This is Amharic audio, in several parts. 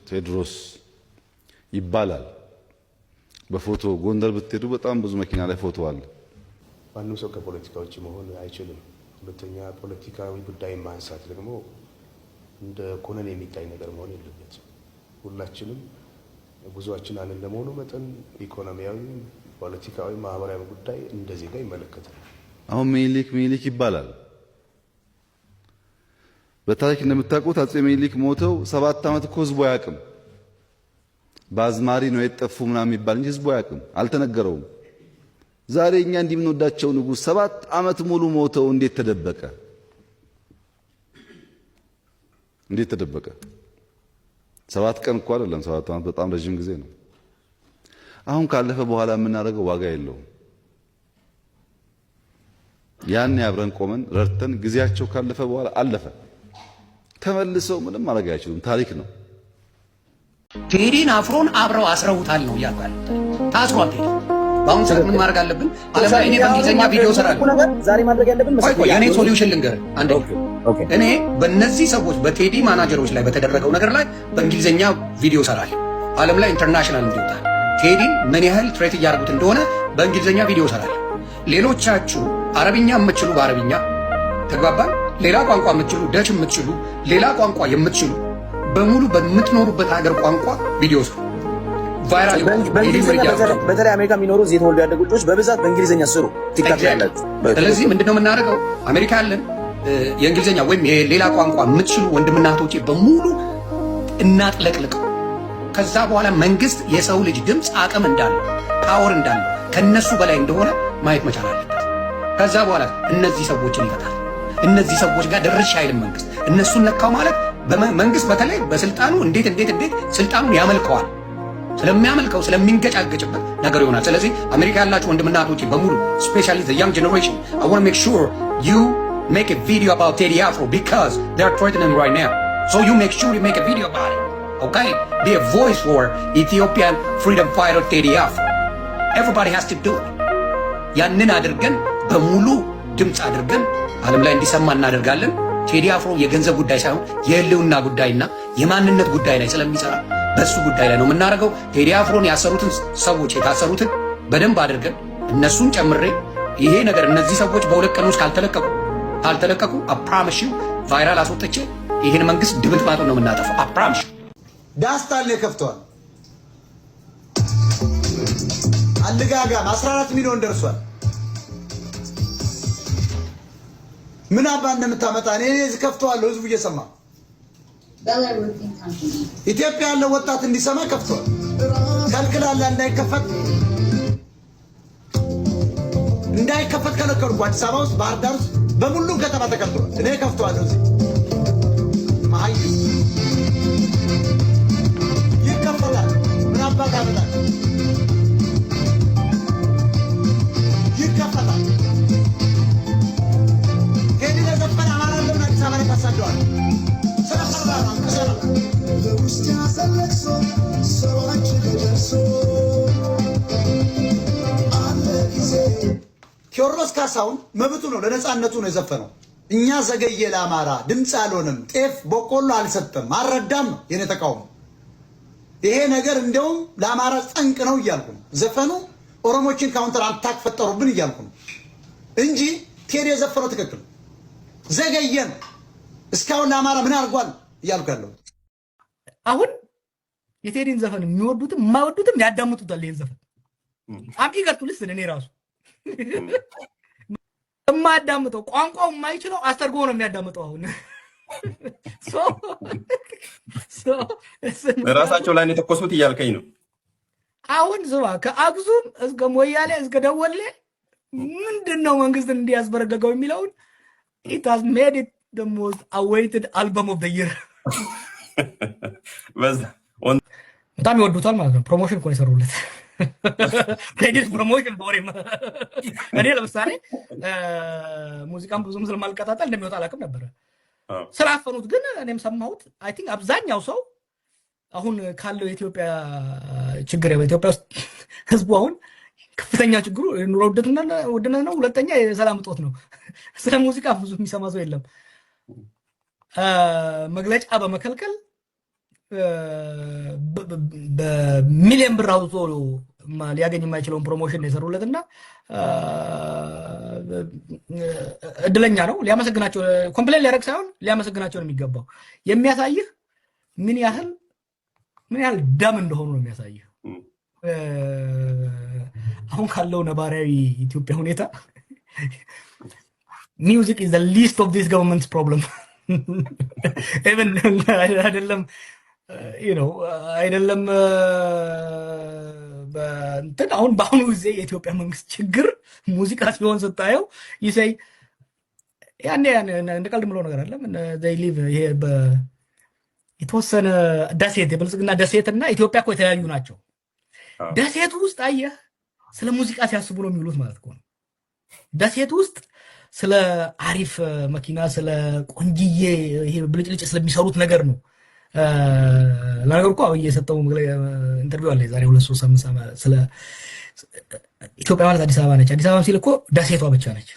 ቴድሮስ ይባላል። በፎቶ ጎንደር ብትሄዱ በጣም ብዙ መኪና ላይ ፎቶ አለ። ማንም ሰው ከፖለቲካ ውጭ መሆን አይችልም። ሁለተኛ ፖለቲካዊ ጉዳይ ማንሳት ደግሞ እንደ ኮነን የሚታይ ነገር መሆን የለበትም። ሁላችንም ጉዟችን አንድ እንደመሆኑ መጠን ኢኮኖሚያዊ፣ ፖለቲካዊ፣ ማህበራዊ ጉዳይ እንደ ዜጋ ይመለከታል። አሁን ሚኒሊክ ይባላል። በታሪክ እንደምታውቁት አጼ ሚኒሊክ ሞተው 7 ዓመት እኮ ህዝቡ አያውቅም። በአዝማሪ ነው የጠፉ ምናምን የሚባል እንጂ ህዝቡ አያውቅም፣ አልተነገረውም። ዛሬ እኛ እንዲህ የምንወዳቸው ንጉሥ 7 ዓመት ሙሉ ሞተው እንዴት ተደበቀ? እንዴት ተደበቀ? 7 ቀን እኮ አይደለም፣ 7 ዓመት በጣም ረጅም ጊዜ ነው። አሁን ካለፈ በኋላ የምናደርገው ዋጋ የለውም። ያን አብረን ቆመን ረድተን ጊዜያቸው ካለፈ በኋላ አለፈ። ተመልሰው ምንም ማድረግ አይችሉም። ታሪክ ነው። ቴዲን አፍሮን አብረው አስረውታል ነው ያቃል። ታስሯል ቴዲ። በአሁን ሰዓት ምን ማድረግ አለብን? ዓለም ላይ እኔ በእንግሊዝኛ ቪዲዮ ሰራለሁ። ዛሬ ማድረግ ያለብን ቆይ የኔ ሶሉሽን ልንገር። እኔ በእነዚህ ሰዎች በቴዲ ማናጀሮች ላይ በተደረገው ነገር ላይ በእንግሊዝኛ ቪዲዮ ሰራለሁ። ዓለም ላይ ኢንተርናሽናል እንዲወጣ ቴዲን ምን ያህል ትሬት እያደረጉት እንደሆነ በእንግሊዝኛ ቪዲዮ ሰራለሁ። ሌሎቻችሁ አረብኛ የምትችሉ በአረብኛ ተግባባን። ሌላ ቋንቋ የምትችሉ ደች የምትችሉ ሌላ ቋንቋ የምትችሉ በሙሉ በምትኖሩበት ሀገር ቋንቋ ቪዲዮ ስሩ። ቫይራል በተለይ አሜሪካ የሚኖሩ እዚህ የተወልዱ ያደጉ ልጆች በብዛት በእንግሊዝኛ ስሩ። ቲክታክ ያላችሁ። ስለዚህ ምንድነው የምናደርገው? አሜሪካ ያለን የእንግሊዝኛ ወይም የሌላ ቋንቋ የምትችሉ ወንድምና እህቶቼ በሙሉ እናጥለቅልቀው። ከዛ በኋላ መንግስት የሰው ልጅ ድምፅ አቅም እንዳለው ፓወር እንዳለው ከነሱ በላይ እንደሆነ ማየት መቻል አለበት። ከዛ በኋላ እነዚህ ሰዎችን ይፈታል። እነዚህ ሰዎች ጋር ደርሼ አይልም መንግስት። እነሱን ነካው ማለት መንግስት በተለይ በስልጣኑ እንዴት ስልጣኑን ያመልከዋል። ስለሚያመልከው ስለሚንገጫገጭበት ነገር ይሆናል። ስለዚህ አሜሪካ ያላችሁ ወንድምና እህቶቼ በሙሉ ስፔሻሊ the young generation, I want to make sure you make a video about Teddy Afro because they are threatening him right now. So you make sure you make a video about it. Okay? Be a voice for Ethiopian freedom fighter Teddy Afro. Everybody has to do it. ያንን አድርገን በሙሉ ድምፅ አድርገን ዓለም ላይ እንዲሰማ እናደርጋለን። ቴዲ አፍሮ የገንዘብ ጉዳይ ሳይሆን የህልውና ጉዳይና የማንነት ጉዳይ ላይ ስለሚሰራ በሱ ጉዳይ ላይ ነው የምናደርገው። ቴዲ አፍሮን ያሰሩትን ሰዎች የታሰሩትን በደንብ አድርገን እነሱን ጨምሬ ይሄ ነገር እነዚህ ሰዎች በ2 ቀን ውስጥ ካልተለቀቁ አፕራምሽ ቫይራል አስወጥቼ ይሄን መንግስት ድምጥማጡን ነው የምናጠፋው። አፕራምሽ ዳስታል ከፍተዋል። አልጋጋም 14 ሚሊዮን ደርሷል። ምን አባ እንደምታመጣ እኔ እዚህ ከፍተዋለሁ። ህዝቡ እየሰማ ኢትዮጵያ ያለው ወጣት እንዲሰማ ከፍተዋል። ከልክላላ እንዳይከፈት ከለከሉ። አዲስ አበባ ውስጥ ባህር ዳር ውስጥ በሙሉም ከተማ ተከልክሏል። እኔ ከፍተዋለሁ። እዚህ ማይ ይከፈታል። ምን አባ ታመጣ ይከፈታል። ቴዎድሮስ ካሳሁን መብቱ ነው፣ ለነጻነቱ ነው የዘፈነው። እኛ ዘገየ ለአማራ ድምፅ አልሆንም፣ ጤፍ በቆሎ አልሰጠም፣ አልረዳም ነው የኔ ተቃውሞ። ይሄ ነገር እንደውም ለአማራ ጠንቅ ነው እያልኩ ነው። ዘፈኑ ኦሮሞችን ካውንተር አታክ ፈጠሩብን እያልኩ ነው እንጂ ቴዲ የዘፈነው ትክክል ዘገየ ነው። እስካሁን ለአማራ ምን አድርጓል እያልኩ ያለው። አሁን የቴዲን ዘፈን የሚወዱትም የማይወዱትም ያዳምጡታል። ይሄን ዘፈን አምጪ ልስን እኔ ራሱ የማያዳምጠው ቋንቋው የማይችለው አስተርጎ ነው የሚያዳምጠው። አሁን ራሳቸው ላይ ነው የተኮሱት እያልከኝ ነው። አሁን ስማ ከአክሱም እስከ ሞያሌ እስከ ደወሌ ምንድነው መንግስትን እንዲያስበረገገው የሚለውን it has made it the most awaited album of the year። በጣም ይወዱታል ማለት ነው። ፕሮሞሽን እኮ የሰሩለት ቴዲስ ፕሮሞሽን ቦሬ። እኔ ለምሳሌ ሙዚቃን ብዙም ስለማልቀጣጠል እንደሚወጣ አላውቅም ነበረ። ስላፈኑት ግን እኔም ሰማሁት። አይ ቲንክ አብዛኛው ሰው አሁን ካለው የኢትዮጵያ ችግር በኢትዮጵያ ውስጥ ህዝቡ አሁን ከፍተኛ ችግሩ ኑሮ ውድነት ነው። ሁለተኛ የሰላም እጦት ነው። ስለ ሙዚቃ ብዙ የሚሰማ ሰው የለም። መግለጫ በመከልከል በሚሊዮን ብር አውጥቶ ሊያገኝ የማይችለውን ፕሮሞሽን የሰሩለትና እድለኛ ነው። ሊያመሰግናቸው ኮምፕሌን ሊያደርግ ሳይሆን ሊያመሰግናቸው ነው የሚገባው። የሚያሳይህ ምን ያህል ደም እንደሆኑ ነው የሚያሳይህ። አሁን ካለው ነባራዊ ኢትዮጵያ ሁኔታ ሚውዚክ ኢዝ ዘ ሊስት ኦፍ ዲስ ገቨርንመንትስ ፕሮብለም ኢቨን አይደለም አይደለም በእንትን አሁን በአሁኑ ጊዜ የኢትዮጵያ መንግስት ችግር ሙዚቃ ሲሆን ስታየው ይሰይ ያኔ እንደ ቀልድ ምለው ነገር አለ they live ይሄ የተወሰነ ደሴት የብልጽግና ደሴትና ኢትዮጵያ እኮ የተለያዩ ናቸው። ደሴቱ ውስጥ አየህ ስለ ሙዚቃ ሲያስቡ ነው የሚውሉት ማለት ነው። ደሴቱ ውስጥ ስለ አሪፍ መኪና ስለ ቆንጂዬ ይሄ ብልጭልጭ ስለሚሰሩት ነገር ነው። ለነገሩ እኮ አብይ የሰጠው ኢንተርቪው አለ ዛሬ 2-3 ስለ ኢትዮጵያ ማለት አዲስ አበባ ነች። አዲስ አበባ ሲል እኮ ደሴቷ ብቻ ነች።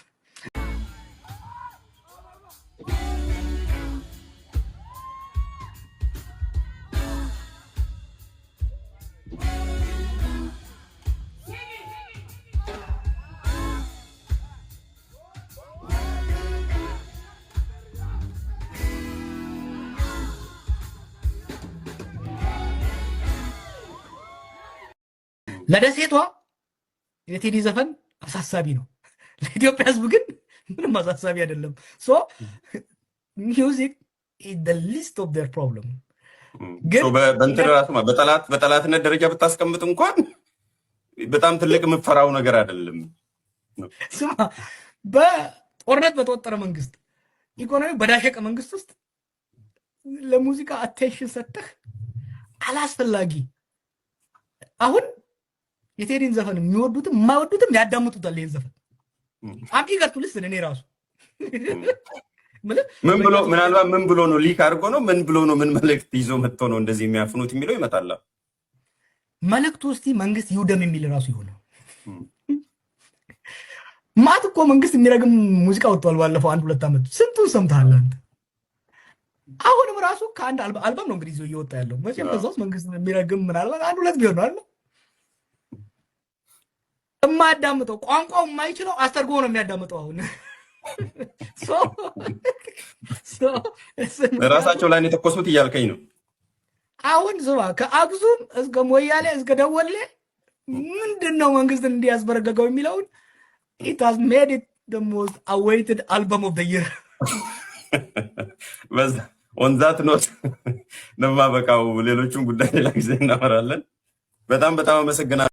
ለደሴቷ የቴዲ ዘፈን አሳሳቢ ነው። ለኢትዮጵያ ሕዝብ ግን ምንም አሳሳቢ አይደለም። ሶ ሚውዚክ ኢዝ ዘ ሊስት ኦፍ ዴር ፕሮብለም። ግን በእንትን ራሱ በጠላትነት ደረጃ ብታስቀምጥ እንኳን በጣም ትልቅ የምፈራው ነገር አይደለም። ስማ በጦርነት በተወጠረ መንግስት፣ ኢኮኖሚ በዳሸቀ መንግስት ውስጥ ለሙዚቃ አቴንሽን ሰጥተህ አላስፈላጊ አሁን የቴዲን ዘፈን የሚወዱትም የማይወዱትም ያዳምጡታል። ይሄን ዘፈን አምጪ ገርቱ ልስን እኔ ራሱ ምናልባት ምን ብሎ ነው ሊክ አድርጎ ነው ምን ብሎ ነው ምን መልእክት ይዞ መጥቶ ነው እንደዚህ የሚያፍኑት የሚለው ይመጣል። መልእክቱ እስቲ መንግስት ይውደም የሚል ራሱ ይሆነ ማት እኮ መንግስት የሚረግም ሙዚቃ ወጥቷል። ባለፈው 1-2 ዓመት ስንቱን ሰምተሃል አንተ? አሁንም ራሱ ከአንድ አልበም ነው እንግዲህ ይዞ እየወጣ ያለው መቼም ከዛ ውስጥ መንግስት የሚረግም ምናልባት 1-2 ቢሆን ነው አይደል? የማያዳምጠው ቋንቋው የማይችለው አስተርጎ ነው የሚያዳምጠው። አሁን ራሳቸው ላይ የተኮሱት እያልከኝ ነው። አሁን ስማ ከአክሱም እስከ ሞያሌ እስከ ደወሌ ምንድነው መንግስትን እንዲያስበረገገው የሚለውን it has made it the most awaited album of the year። on that note ነማ በቃው ሌሎቹን ጉዳይ ሌላ ጊዜ እናወራለን። በጣም አመሰግናለሁ።